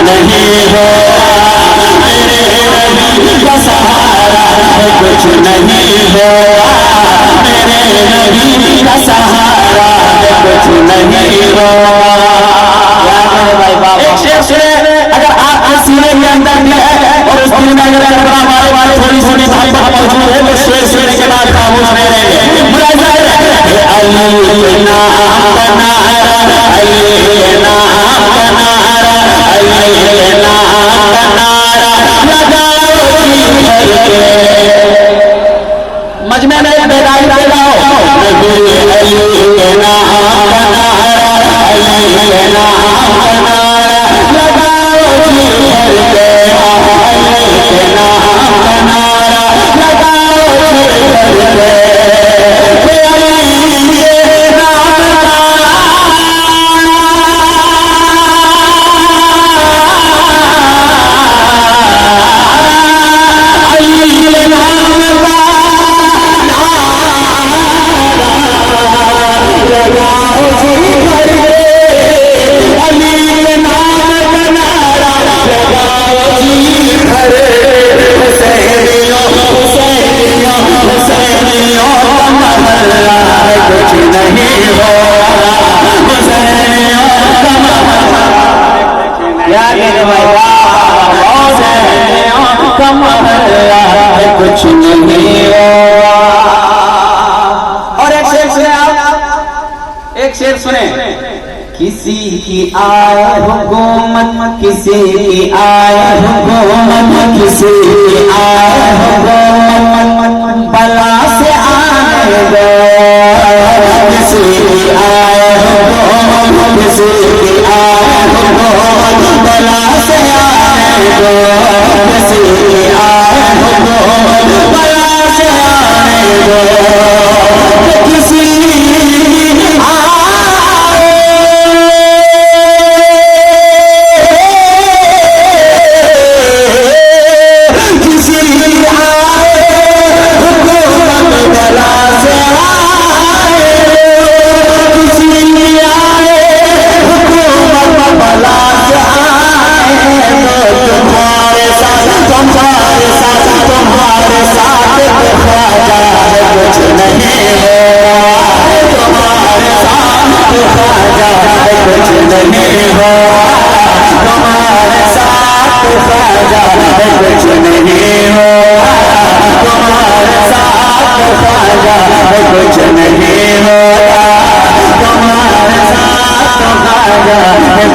नहीं हो, मेरे नबी का सहारा है कुछ नहीं हो, मेरे नबी का सहारा है कुछ नहीं हो। एक शेर सुने, अगर आपके सीने के अंदर भी है और उस दिल में अगर हमारे वाले थोड़ी थोड़ी भाई मौजूद है तो शेर सुनने के बाद खामोश नहीं रहेंगे। अली नाम का नारा, अली नाम का नारा, अली नाम का नारा लगाओ जी भर के, मजमे में बेदाई लगाओ। नबी अली नाम का नारा, अली नाम का नारा लगाओ जी भर के, अली नाम का नारा लगाओ जी भर के। कुछ नहीं हो। और एक शेर सुने आप, एक शेर सुने। किसी की आए हुकूमत, किसी की आए हुकूमत, किसी की आए हुकूमत बला से आने दो, किसी की आए हुकूमत, किसी की आए हुकूमत बला से आने दो, किसी की आए हुकूमत बला से आने दो, किसी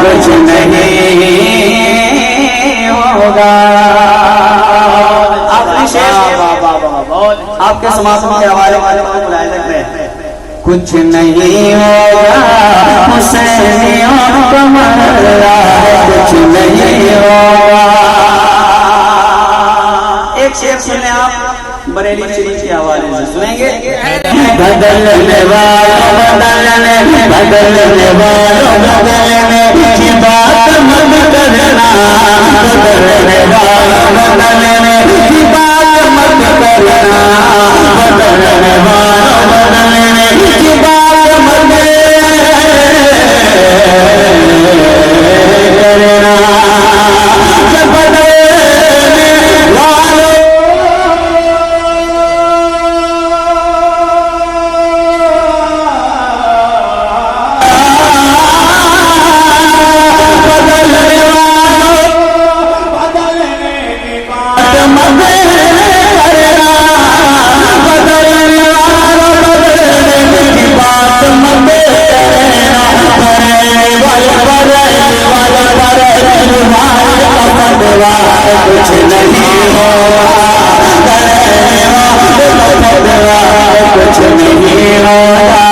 कुछ नहीं होगा। आपके समाज के हवाले कुछ नहीं होगा, हुसैनियों को मरना है, कुछ नहीं होगा। एक शेर सुने आप बरेली शरीफ के हवाले से, सुनेंगे। बदलने वालों बदलने, बदलने वालों बदलने की बात मत करना, बदलने वालों बदलने की बात मत करना, बदलने वालों बदलने की बात मत करना, बदलने वालों कुछ नहीं हो, कुछ नहीं होगा।